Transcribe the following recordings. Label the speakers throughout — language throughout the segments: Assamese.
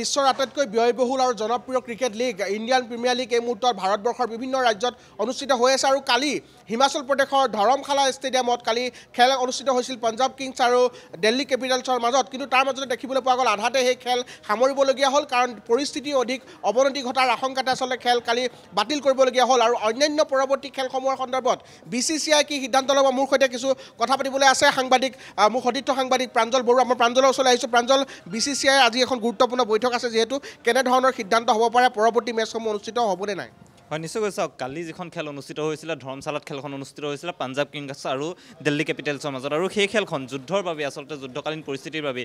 Speaker 1: বিশ্বৰ আটাইতকৈ ব্যয়বহুল আৰু জনপ্ৰিয় cricket league Indian premier league এই মুহূৰ্তত ভাৰতবৰ্ষৰ বিভিন্ন ৰাজ্যত অনুষ্ঠিত হৈ আছে আৰু কালি হিমাচল প্ৰদেশৰ ধৰমশালা ষ্টেডিয়ামত কালি খেল অনুষ্ঠিত হৈছিল পঞ্জাৱ কিংছ আৰু দিল্লী কেপিটেলছৰ মাজত কিন্তু তাৰ মাজতে দেখিবলৈ পোৱা গ'ল আধাতে সেই খেল সামৰিবলগীয়া হ'ল কাৰণ পৰিস্থিতি অধিক অৱনতি ঘটাৰ আশংকাতে আচলতে খেল কালি বাতিল কৰিবলগীয়া হ'ল আৰু অন্যান্য পৰৱৰ্তী খেলসমূহৰ সন্দৰ্ভত BCCI কি সিদ্ধান্ত ল'ব মোৰ সৈতে কিছু কথা পাতিবলৈ আছে সাংবাদিক মোৰ সতীৰ্থ সাংবাদিক প্ৰাঞ্জল বৰুৱা মই প্ৰাঞ্জলৰ ওচৰলৈ আহিছোঁ প্ৰাঞ্জল BCCI আজি এখন গুৰুত্বপূৰ্ণ বৈঠক আছে যেহেতু কেনে ধৰণৰ সিদ্ধান্ত হ'ব পাৰে পৰৱৰ্তী মেচসমূহ অনুষ্ঠিত হ'বনে নাই
Speaker 2: হয় নিশ্চয় কৈছে কালি যিখন খেল অনুষ্ঠিত হৈছিলে ধৰমশালাত খেলখন অনুষ্ঠিত হৈছিলে পঞ্জাৱ কিংছ আৰু দিল্লী কেপিটেলছৰ মাজত আৰু সেই খেলখন যুদ্ধৰ বাবে আচলতে যুদ্ধকালীন পৰিস্থিতিৰ বাবে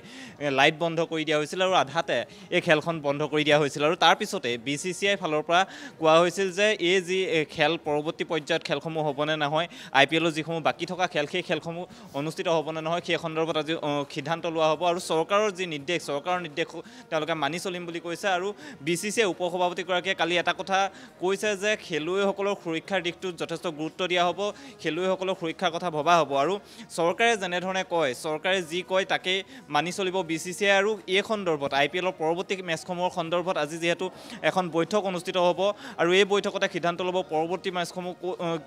Speaker 2: লাইট বন্ধ কৰি দিয়া হৈছিল আৰু আধাতে এই খেলখন বন্ধ কৰি দিয়া হৈছিল আৰু তাৰ পিছতে BCCI ফালৰ পৰা কোৱা হৈছিল যে এই যি খেল পৰৱৰ্তী পৰ্যায়ত খেলসমূহ হ'বনে নহয় IPLৰ যিসমূহ বাকী থকা খেল সেই খেলসমূহ অনুষ্ঠিত হ'বনে নহয় সেই সন্দৰ্ভত আজি সিদ্ধান্ত লোৱা হ'ব আৰু চৰকাৰৰ যি নিৰ্দেশ চৰকাৰৰ নিৰ্দেশ তেওঁলোকে মানি চলিম বুলি কৈছে আৰু BCCI উপসভাপতিগৰাকীয়ে কালি এটা কথা কৈছে যে খেলুৱৈসকলৰ সুৰক্ষাৰ দিশটোত যথেষ্ট গুৰুত্ব দিয়া হ'ব খেলুৱৈসকলৰ সুৰক্ষাৰ কথা ভবা হ'ব আৰু চৰকাৰে যেনেধৰণে কয় চৰকাৰে যি কয় তাকেই মানি চলিব BCCI আৰু এই সন্দৰ্ভত IPLৰ পৰৱৰ্তী মেচসমূহৰ সন্দৰ্ভত আজি যিহেতু এখন বৈঠক অনুষ্ঠিত হ'ব আৰু এই বৈঠকতে সিদ্ধান্ত ল'ব পৰৱৰ্তী মেচসমূহ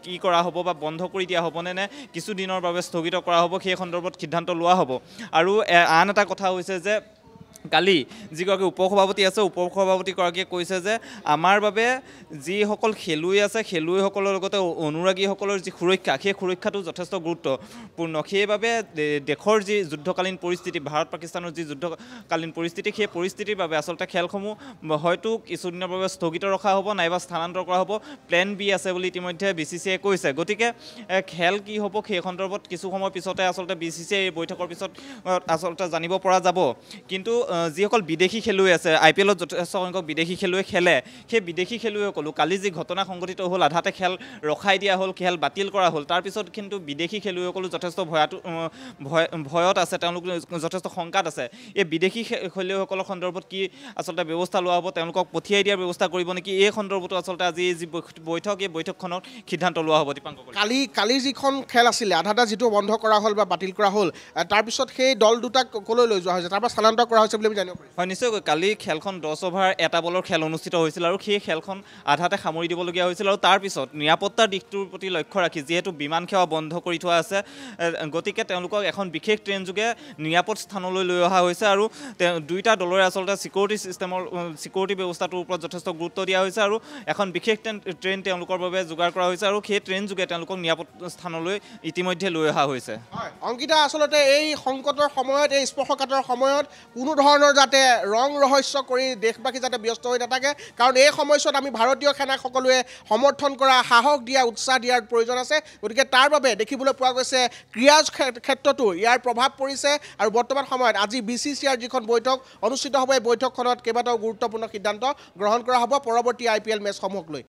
Speaker 2: কি কৰা হ'ব বা বন্ধ কৰি দিয়া হ'বনে নে কিছুদিনৰ বাবে স্থগিত কৰা হ'ব সেই সন্দৰ্ভত সিদ্ধান্ত লোৱা হ'ব আৰু আন এটা কথা হৈছে যে কালি যিগৰাকী উপসভাপতি আছে উপসভাপতিগৰাকীয়ে কৈছে যে আমাৰ বাবে যিসকল খেলুৱৈ আছে খেলুৱৈসকলৰ লগতে অনুৰাগীসকলৰ যি সুৰক্ষা সেই সুৰক্ষাটো যথেষ্ট গুৰুত্বপূৰ্ণ সেইবাবে দেশৰ যি যুদ্ধকালীন পৰিস্থিতি ভাৰত পাকিস্তানৰ যি যুদ্ধকালীন পৰিস্থিতি সেই পৰিস্থিতিৰ বাবে আচলতে খেলসমূহ হয়তো কিছুদিনৰ বাবে স্থগিত ৰখা হ'ব নাইবা স্থানান্তৰ কৰা হ'ব প্লেন B আছে বুলি ইতিমধ্যে BCCI কৈছে গতিকে খেল কি হ'ব সেই সন্দৰ্ভত কিছু সময় পিছতে আচলতে BCCI এই বৈঠকৰ পিছত আচলতে জানিব পৰা যাব কিন্তু যিসকল বিদেশী খেলুৱৈ আছে IPLত যথেষ্ট সংখ্যক বিদেশী খেলুৱৈ খেলে সেই বিদেশী খেলুৱৈসকলো কালি যি ঘটনা সংঘটিত হ'ল আধাতে খেল ৰখাই দিয়া হ'ল খেল বাতিল কৰা হ'ল তাৰপিছত কিন্তু বিদেশী খেলুৱৈসকলো যথেষ্ট ভয়ত আছে তেওঁলোক যথেষ্ট শংকাত আছে এই বিদেশী খেলুৱৈসকলৰ সন্দৰ্ভত কি আচলতে ব্যৱস্থা লোৱা হ'ব তেওঁলোকক পঠিয়াই দিয়াৰ ব্যৱস্থা কৰিব নেকি এই সন্দৰ্ভতো আচলতে আজি যি বৈঠক এই বৈঠকখনত সিদ্ধান্ত লোৱা হ'ব দীপাংকৰ
Speaker 1: কালি যিখন খেল আছিলে আধাতে যিটো বন্ধ কৰা হ'ল বা বাতিল কৰা হ'ল তাৰপিছত সেই দল দুটাক ক'লৈ লৈ যোৱা হৈছে তাৰ পৰা স্থানান্তৰ কৰা হৈছে
Speaker 2: হয় নিশ্চয়কৈ কালি খেলখন 10 অভাৰ এটা বলৰ খেল অনুষ্ঠিত হৈছিল আৰু সেই খেলখন আধাতে সামৰি দিবলগীয়া হৈছিল আৰু তাৰপিছত নিৰাপত্তাৰ দিশটোৰ প্ৰতি লক্ষ্য ৰাখি যিহেতু বিমান সেৱা বন্ধ কৰি থোৱা আছে গতিকে তেওঁলোকক এখন বিশেষ ট্ৰেইন যোগে নিৰাপদ স্থানলৈ লৈ অহা হৈছে আৰু দুইটা দলৰে আচলতে চিকিউৰিটি ব্যৱস্থাটোৰ ওপৰত যথেষ্ট গুৰুত্ব দিয়া হৈছে আৰু এখন বিশেষ ট্ৰেইন তেওঁলোকৰ বাবে যোগাৰ কৰা হৈছে আৰু সেই ট্ৰেইন যোগে তেওঁলোকক নিৰাপদ স্থানলৈ ইতিমধ্যে লৈ অহা হৈছে
Speaker 1: অংকিতা আচলতে এই সংকটৰ সময়ত এই স্পৰ্শকাতৰ সময়ত কোনো ধৰণৰ যাতে ৰং ৰহস্য কৰি দেশবাসী যাতে ব্যস্ত হৈ নাথাকে কাৰণ এই সময়ছোৱাত আমি ভাৰতীয় সেনাক সকলোৱে সমৰ্থন কৰা সাহস দিয়া উৎসাহ দিয়াৰ প্ৰয়োজন আছে গতিকে তাৰ বাবে দেখিবলৈ পোৱা গৈছে ক্ৰীড়াৰ ক্ষেত্ৰতো ইয়াৰ প্ৰভাৱ পৰিছে আৰু বৰ্তমান সময়ত আজি BCCIৰ যিখন বৈঠক অনুষ্ঠিত হ'ব এই বৈঠকখনত কেইবাটাও গুৰুত্বপূৰ্ণ সিদ্ধান্ত গ্ৰহণ কৰা হ'ব পৰৱৰ্তী IPL মেচসমূহক লৈ